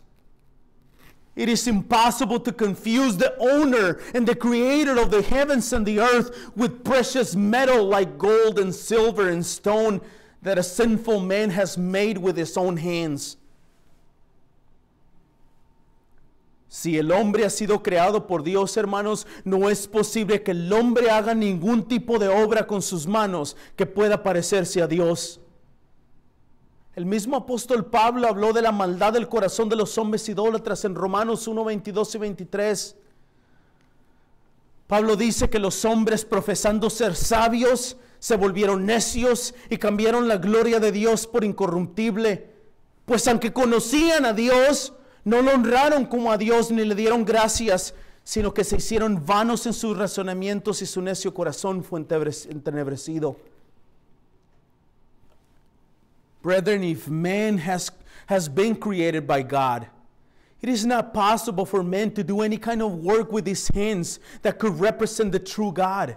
Speaker 1: It is impossible to confuse the owner and the creator of the heavens and the earth with precious metal like gold and silver and stone that a sinful man has made with his own hands. Si el hombre ha sido creado por Dios, hermanos, no es posible que el hombre haga ningún tipo de obra con sus manos que pueda parecerse a Dios. El mismo apóstol Pablo habló de la maldad del corazón de los hombres idólatras en Romanos 1, 22 y 23. Pablo dice que los hombres, profesando ser sabios, se volvieron necios y cambiaron la gloria de Dios por incorruptible. Pues aunque conocían a Dios, no lo honraron como a Dios ni le dieron gracias, sino que se hicieron vanos en sus razonamientos y su necio corazón fue entenebrecido. Brethren, if man has been created by God, it is not possible for man to do any kind of work with his hands that could represent the true God.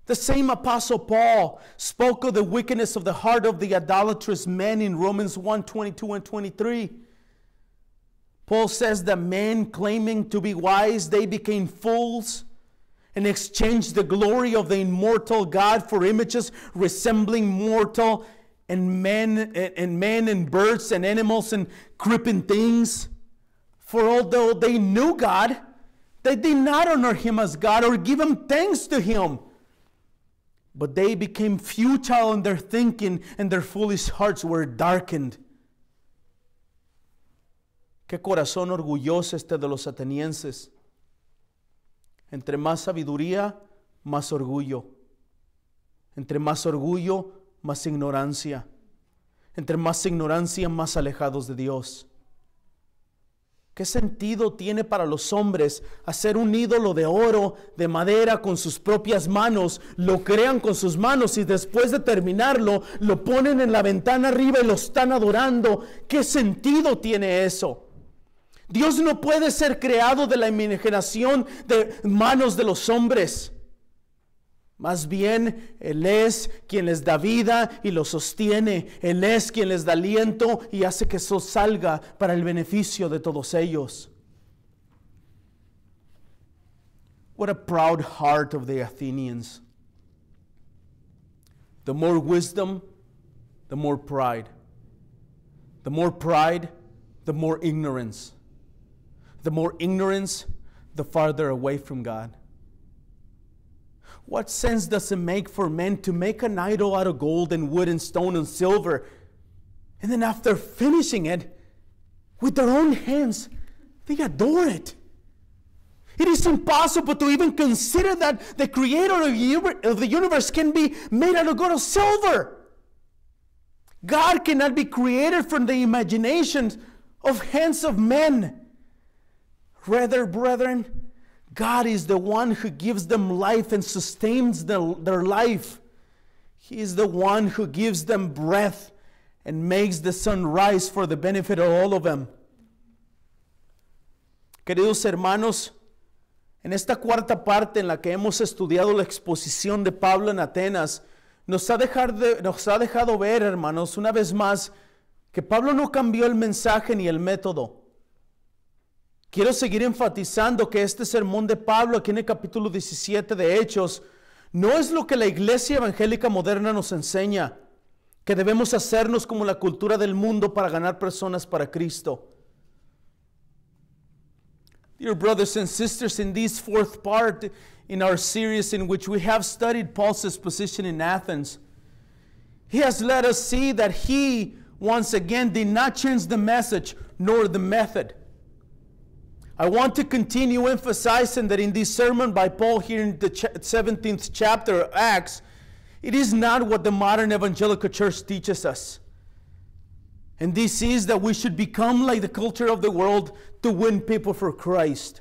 Speaker 1: The same Apostle Paul spoke of the wickedness of the heart of the idolatrous men in Romans 1, 22 and 23. Paul says that men claiming to be wise, they became fools and exchanged the glory of the immortal God for images resembling mortal and men and birds and animals and creeping things. For although they knew God, they did not honor him as God or give him thanks to him. But they became futile in their thinking, and their foolish hearts were darkened. Qué corazón orgulloso este de los atenienses. Entre más sabiduría, más orgullo. Entre más orgullo, más ignorancia. Entre más ignorancia, más alejados de Dios. ¿Qué sentido tiene para los hombres hacer un ídolo de oro, de madera, con sus propias manos? Lo crean con sus manos y después de terminarlo, lo ponen en la ventana arriba y lo están adorando. ¿Qué sentido tiene eso? Dios no puede ser creado de la imaginación de manos de los hombres. Más bien, Él es quien les da vida y los sostiene. Él es quien les da aliento y hace que eso salga para el beneficio de todos ellos. What a proud heart of the Athenians. The more wisdom, the more pride. The more pride, the more ignorance. The more ignorance, the farther away from God. What sense does it make for men to make an idol out of gold and wood and stone and silver, and then after finishing it, with their own hands, they adore it? It is impossible to even consider that the creator of the universe can be made out of gold or silver. God cannot be created from the imaginations of hands of men. Rather, brethren, God is the one who gives them life and sustains their life. He is the one who gives them breath and makes the sun rise for the benefit of all of them. Queridos hermanos, en esta cuarta parte en la que hemos estudiado la exposición de Pablo en Atenas, nos ha dejado ver, hermanos, una vez más, que Pablo no cambió el mensaje ni el método. Quiero seguir enfatizando que este sermón de Pablo aquí en el capítulo 17 de Hechos no es lo que la iglesia evangélica moderna nos enseña, que debemos hacernos como la cultura del mundo para ganar personas para Cristo. Dear brothers and sisters, in this fourth part in our series in which we have studied Paul's exposition in Athens, he has let us see that he once again did not change the message nor the method. I want to continue emphasizing that in this sermon by Paul here in the 17th chapter of Acts, it is not what the modern evangelical church teaches us. And this is that we should become like the culture of the world to win people for Christ.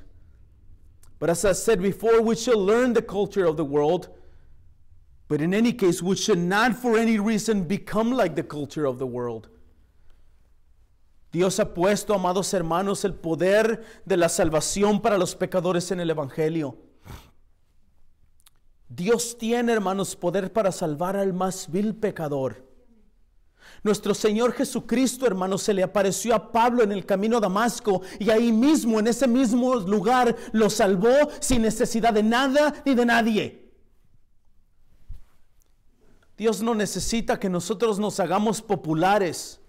Speaker 1: But as I said before, we shall learn the culture of the world. But in any case, we should not for any reason become like the culture of the world. Dios ha puesto, amados hermanos, el poder de la salvación para los pecadores en el Evangelio. Dios tiene, hermanos, poder para salvar al más vil pecador. Nuestro Señor Jesucristo, hermanos, se le apareció a Pablo en el camino a Damasco y ahí mismo, en ese mismo lugar, lo salvó sin necesidad de nada ni de nadie. Dios no necesita que nosotros nos hagamos populares.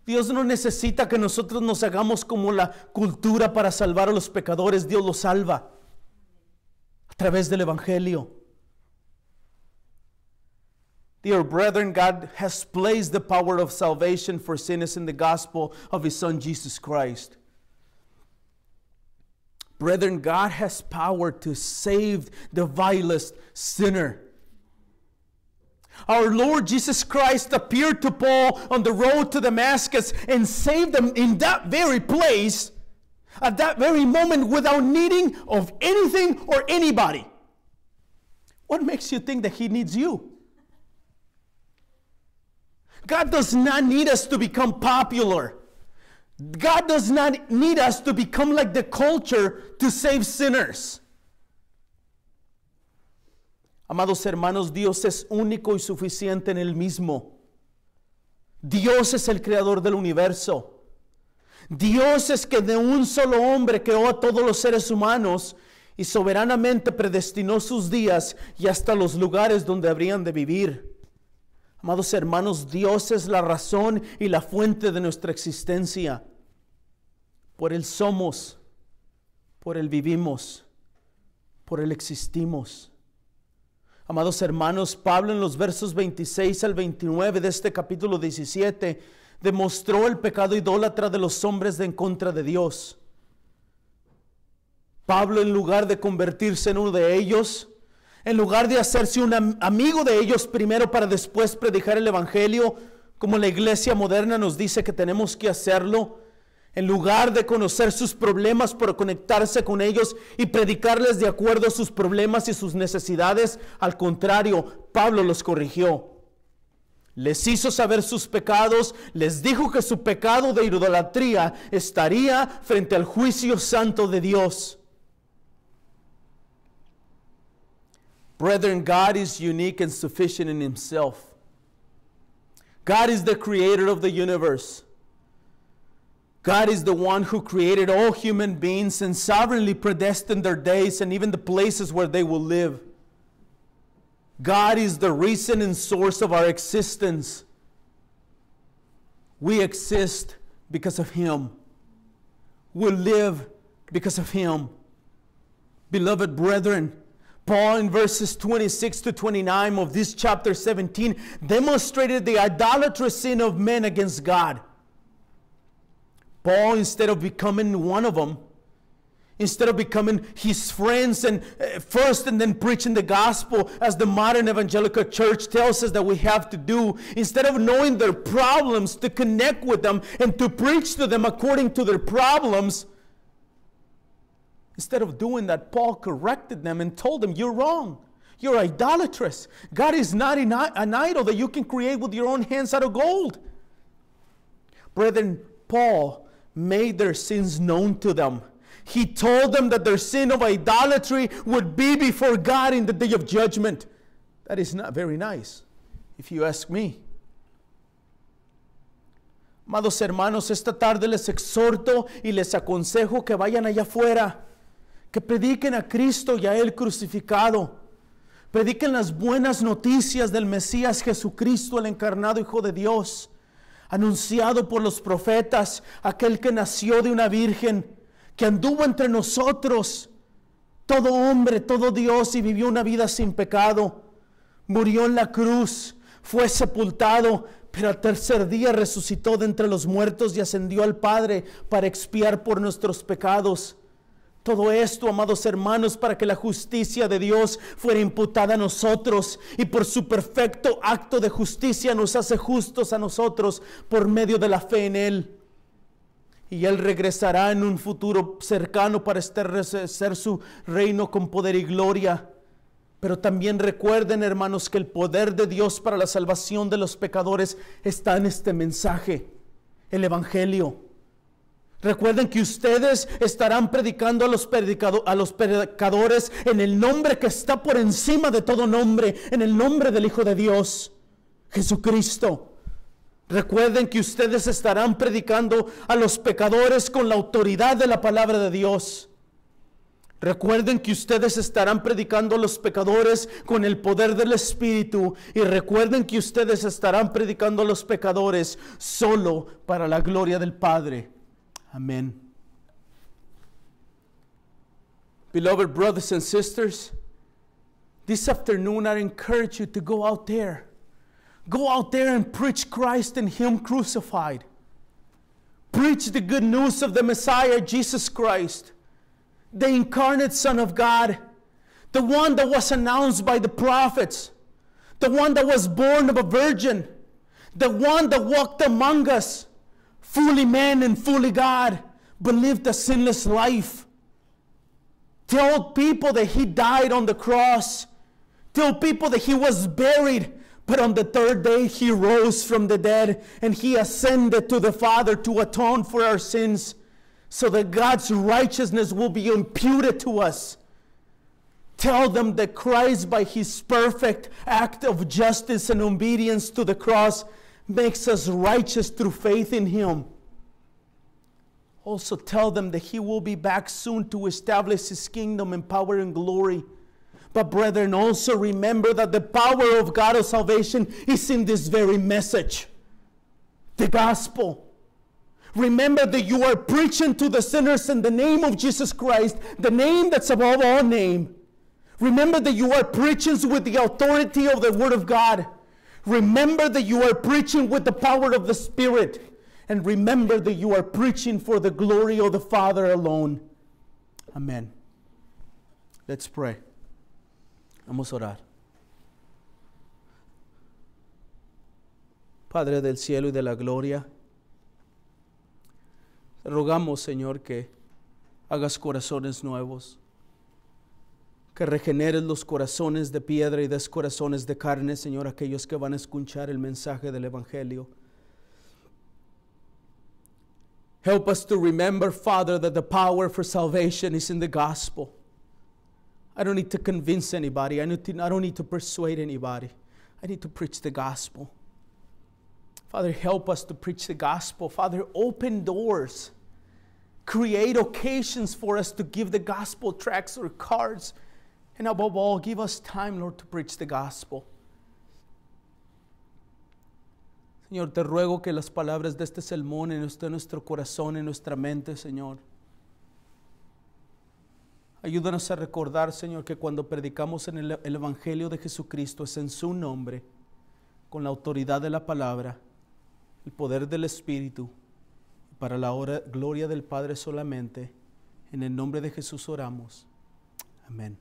Speaker 1: Dios no necesita que nosotros nos hagamos como la cultura para salvar a los pecadores. Dios los salva a través del Evangelio. Dear brethren, God has placed the power of salvation for sinners in the gospel of His Son, Jesus Christ. Brethren, God has power to save the vilest sinner. Our Lord Jesus Christ appeared to Paul on the road to Damascus and saved him in that very place, at that very moment, without needing of anything or anybody. What makes you think that He needs you? God does not need us to become popular. God does not need us to become like the culture to save sinners. Amados hermanos, Dios es único y suficiente en Él mismo. Dios es el creador del universo. Dios es que de un solo hombre creó a todos los seres humanos y soberanamente predestinó sus días y hasta los lugares donde habrían de vivir. Amados hermanos, Dios es la razón y la fuente de nuestra existencia. Por Él somos, por Él vivimos, por Él existimos. Amados hermanos, Pablo en los versos 26 al 29 de este capítulo 17 demostró el pecado idólatra de los hombres en contra de Dios. Pablo, en lugar de convertirse en uno de ellos, en lugar de hacerse un amigo de ellos primero para después predicar el Evangelio, como la iglesia moderna nos dice que tenemos que hacerlo, en lugar de conocer sus problemas por conectarse con ellos y predicarles de acuerdo a sus problemas y sus necesidades, al contrario, Pablo los corrigió. Les hizo saber sus pecados, les dijo que su pecado de idolatría estaría frente al juicio santo de Dios. Brethren, God is unique and sufficient in Himself. God is the creator of the universe. God is the one who created all human beings and sovereignly predestined their days and even the places where they will live. God is the reason and source of our existence. We exist because of Him. We live because of Him. Beloved brethren, Paul in verses 26 to 29 of this chapter 17 demonstrated the idolatrous sin of men against God. Paul, instead of becoming one of them, instead of becoming his friends and first and then preaching the gospel as the modern evangelical church tells us that we have to do, instead of knowing their problems, to connect with them and to preach to them according to their problems, instead of doing that, Paul corrected them and told them, you're wrong. You're idolatrous. God is not an idol that you can create with your own hands out of gold. Brethren, Paul made their sins known to them. He told them that their sin of idolatry would be before God in the day of judgment. That is not very nice, if you ask me. Amados hermanos, esta tarde les exhorto y les aconsejo que vayan allá afuera, que prediquen a Cristo y a Él crucificado. Prediquen las buenas noticias del Mesías Jesucristo, el encarnado Hijo de Dios, anunciado por los profetas, aquel que nació de una virgen, que anduvo entre nosotros, todo hombre, todo Dios, y vivió una vida sin pecado. Murió en la cruz, fue sepultado, pero al tercer día resucitó de entre los muertos y ascendió al Padre para expiar por nuestros pecados. Todo esto, amados hermanos, para que la justicia de Dios fuera imputada a nosotros y por su perfecto acto de justicia nos hace justos a nosotros por medio de la fe en Él. Y Él regresará en un futuro cercano para establecer su reino con poder y gloria. Pero también recuerden, hermanos, que el poder de Dios para la salvación de los pecadores está en este mensaje, el Evangelio. Recuerden que ustedes estarán predicando a los pecadores en el nombre que está por encima de todo nombre, en el nombre del Hijo de Dios, Jesucristo. Recuerden que ustedes estarán predicando a los pecadores con la autoridad de la palabra de Dios. Recuerden que ustedes estarán predicando a los pecadores con el poder del Espíritu. Y recuerden que ustedes estarán predicando a los pecadores solo para la gloria del Padre. Amén. Beloved brothers and sisters, this afternoon I encourage you to go out there. Go out there and preach Christ and Him crucified. Preach the good news of the Messiah, Jesus Christ, the incarnate Son of God, the one that was announced by the prophets, the one that was born of a virgin, the one that walked among us, fully man and fully God, but lived a sinless life. Tell people that He died on the cross. Tell people that He was buried, but on the third day He rose from the dead and He ascended to the Father to atone for our sins, so that God's righteousness will be imputed to us. Tell them that Christ, by His perfect act of justice and obedience to the cross, makes us righteous through faith in Him. Also tell them that He will be back soon to establish His kingdom in power and glory. But brethren, also remember that the power of God of salvation is in this very message, the gospel. Remember that you are preaching to the sinners in the name of Jesus Christ, the name that's above all name. Remember that you are preaching with the authority of the Word of God. Remember that you are preaching with the power of the Spirit. And remember that you are preaching for the glory of the Father alone. Amen. Let's pray. Vamos a orar. Padre del cielo y de la gloria, te rogamos, Señor, que hagas corazones nuevos, que regeneres los corazones de piedra y des corazones de carne, Señor, aquellos que van a escuchar el mensaje del Evangelio. Help us to remember, Father, that the power for salvation is in the gospel. I don't need to convince anybody. I don't need to persuade anybody. I need to preach the gospel. Father, help us to preach the gospel. Father, open doors. Create occasions for us to give the gospel tracts or cards. And above all, give us time, Lord, to preach the gospel. Señor, te ruego que las palabras de este sermón estén en nuestro corazón, en nuestra mente, Señor. Ayúdanos a recordar, Señor, que cuando predicamos en el Evangelio de Jesucristo es en su nombre, con la autoridad de la palabra, el poder del Espíritu, para la gloria del Padre solamente. En el nombre de Jesús oramos. Amén.